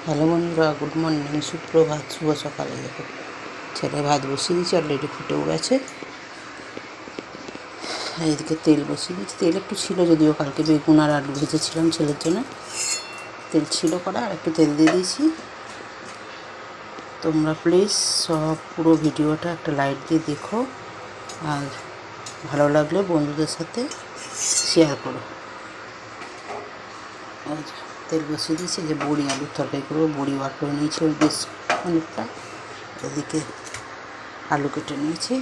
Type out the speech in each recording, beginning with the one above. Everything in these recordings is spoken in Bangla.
হ্যালো বন্ধুরা, গুড মর্নিং, সুপ্রভাত, শুভ সকালে। দেখো ছেলে ভাত বসিয়ে দিয়েছি, অলরেডি ফুটেও গেছে। এইদিকে তেল বসিয়ে দিয়েছি। তেল একটু ছিল, যদিও কালকে বেগুন আর আলু ভেজেছিলাম ছেলের জন্য, তেল ছিল করা, আর একটু তেল দিয়ে দিয়েছি। তোমরা প্লিজ সব পুরো ভিডিওটা একটা লাইক দিয়ে দেখো, আর ভালো লাগলে বন্ধুদের সাথে শেয়ার করো। আর তেল বসিয়ে দিয়েছি, যে বড়ি আলুর তরকারি করবো। বড়ি বার করে নিয়েছি ওই বেশ অনেকটা। এদিকে আলু কেটে নিয়েছি।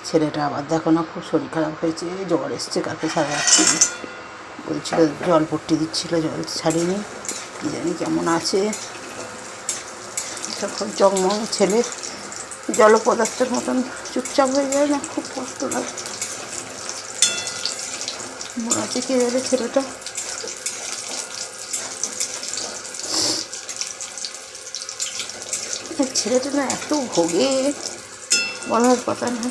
ছেলেটা আবার দেখো না, খুব শরীর খারাপ হয়েছে, জ্বর এসছে। কালকে সারা রাত্রি বলছিল, জল পট্টি দিচ্ছিল, জল ছাড়িনি, কী জানি কেমন আছে। তখন জগমগ ছেলে জল পদার্থের মতন চুপচাপ হয়ে যায় না, খুব কষ্ট লাগে। মনে আছে কে যাবে ছেলেটা। ছেলেটা না এত ভোগে, বলার কথা না।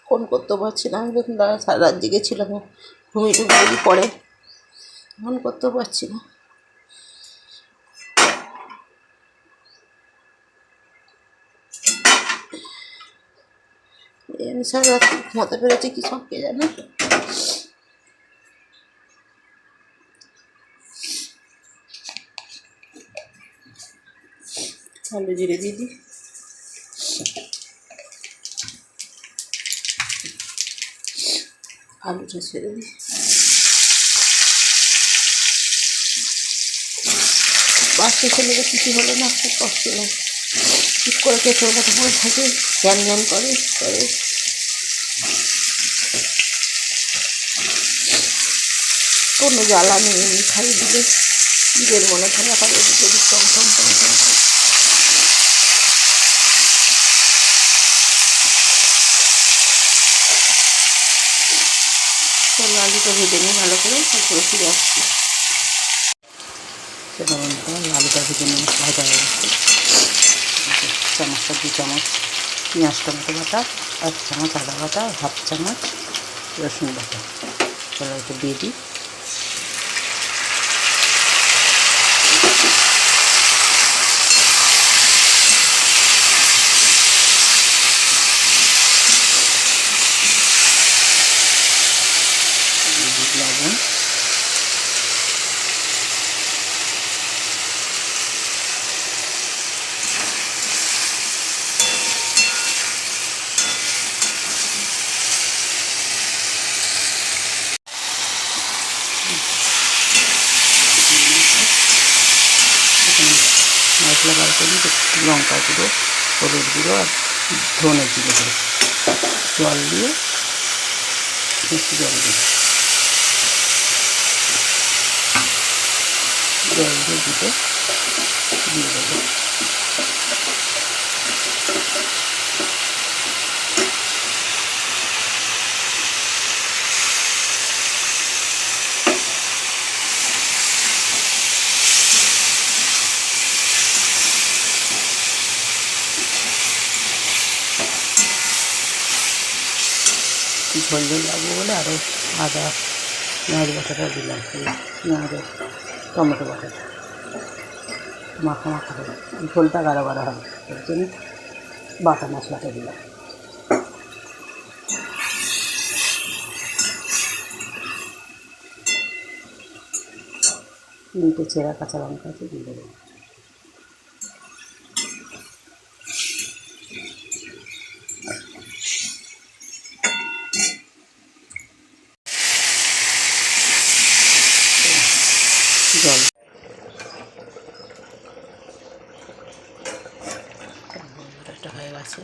ফোন করতে পারছি না, আমি দেখুন দাঁড়া, সারা রাত জেগেছিলাম, ঘুমিয়ে পড়ে, ফোন করতেও পারছি না। আমি সারা রাত ঘুমাতে পেরেছি কি সব কে জানে। আলু জিরে দিয়ে দিই, আলুটা ছেড়ে দিই। বাচ্চা ছেলেদের কিছু হলে না খুব কষ্ট লাগে, ঠিক করে কেঁচোর মতো পড়ে থাকে, জ্ঞান জ্ঞান করে করে। কোনো জ্বালা নেই, খাইয়ে দিলে নিজের মনে খারাপ হয়, এদিকে টম টম টম টম। চলো আলুটা ভেজে নিই ভালো করে, তারপরে ফিরে আসছি। সেটা আলুটা ভেজে নিয়ে ভাজা হয়ে গেছে। চামচটা 2 চামচ পেঁয়াজ টমেটো বাটা, 1 চামচ আদা বাটা, 1/2 চামচ রসুন বাটা। চলো একটু দিয়ে দিই। লবণ, মশলা বার করে লঙ্কা গুঁড়ো, হলুদ গুঁড়ো আর ধনে জিরে গুঁড়ো, জল দিয়ে একটু জল দিয়ে দিতে দিয়ে দেবো। ঝোল ঝোল লাগবে বলে আরও আদা পেঁয়াজ বাটাটা দিলাম, পেঁয়াজ টমেটো বাটাটা মাখা মাখা হবে, ঝোলটা গাঢ় গাঢ় হবে, এর জন্য বাটা মশলাটা দিলাম। তিনটে চেরা কাঁচা লঙ্কা আছে, দিয়ে দেবো। জল এটা হয়ে গেছে,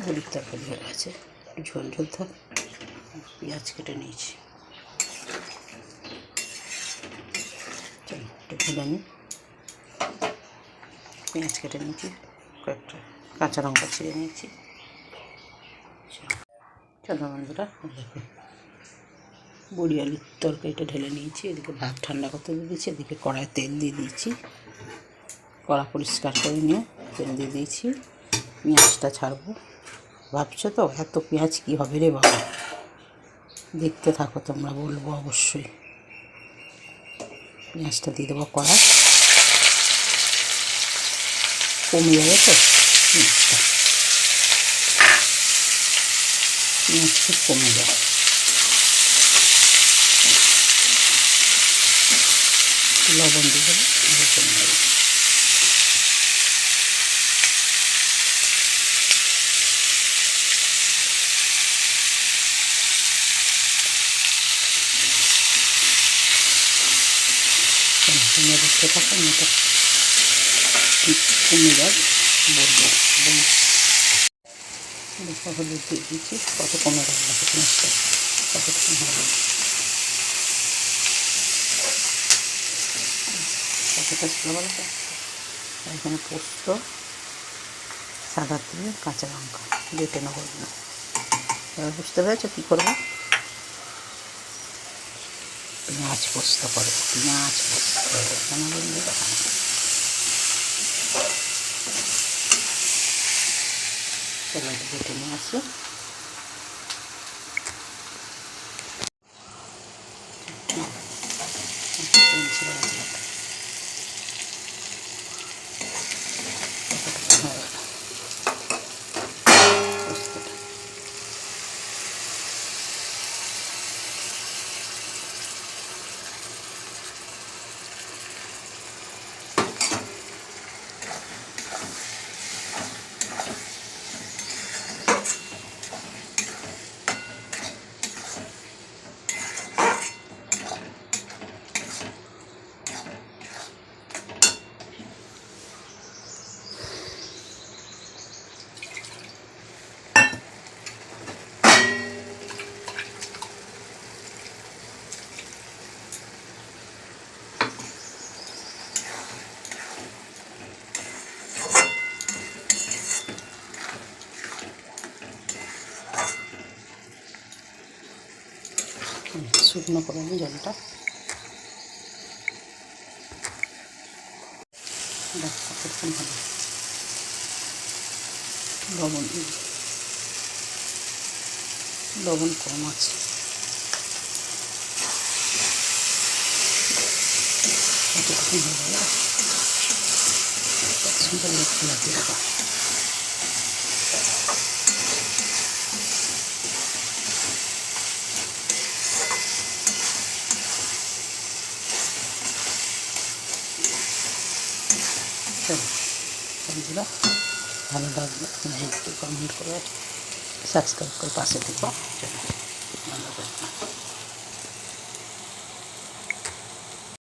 বড়ির তরকারি হয়ে গেছে, ঝোল ঝোল থাক। পেঁয়াজ কেটে নিয়েছি, চলো একটু ভেজে নিই। পেঁয়াজ কেটে নিয়েছি, কয়েকটা কাঁচা লঙ্কা ছিঁড়ে নিয়েছি। চলো বন্ধুরা দেখো, বড়ি আলুর তরকারিটা ঢেলে নিয়েছি, এদিকে ভাত ঠান্ডা করতে দিয়ে দিয়েছি, এদিকে কড়ায় তেল দিয়ে দিয়েছি, কড়া পরিষ্কার করে নিয়ে তেল দিয়ে দিয়েছি। পেঁয়াজটা ছাড়বো। ভাবছো তো এত পেঁয়াজ কী হবে রে বাবা, দেখতে থাকো তোমরা, বলবো অবশ্যই। পেঁয়াজটা দিয়ে দেবো কড়া, কমে যাবে তো পেঁয়াজটা, পেঁয়াজ খুব কমে যাবে। লবণ দিয়ে দেবো, কমে যাবে। তোমরা দেখতে থাকো, মেয়েটা কমে যাবে বলবো। দেখো হলুদ দিয়ে দিয়েছি, কত কমে গেল দেখো পেঁয়াজটা, কতক্ষণ হবে, কতটা ভালো লাগে। এখানে পোস্ত, সাদা তেল, কাঁচা লঙ্কা বেটে নেবো। এবার বুঝতে পেরেছো কী করবো? পেঁয়াজ পোস্ত করবো, পেঁয়াজ পোস্ত কেন বলবো। চলো এটা বেটে নিয়ে আসি। শুকনো করে নিই জলটা, কতক্ষণ হবে। লবণ কম আছে, কতক্ষণ হবে। সুন্দর দেখতে লাগে। বন্ধুরা ভালো লাগবে একটু কমেন্ট করে, সাবস্ক্রাইব করে পাশে থেকো।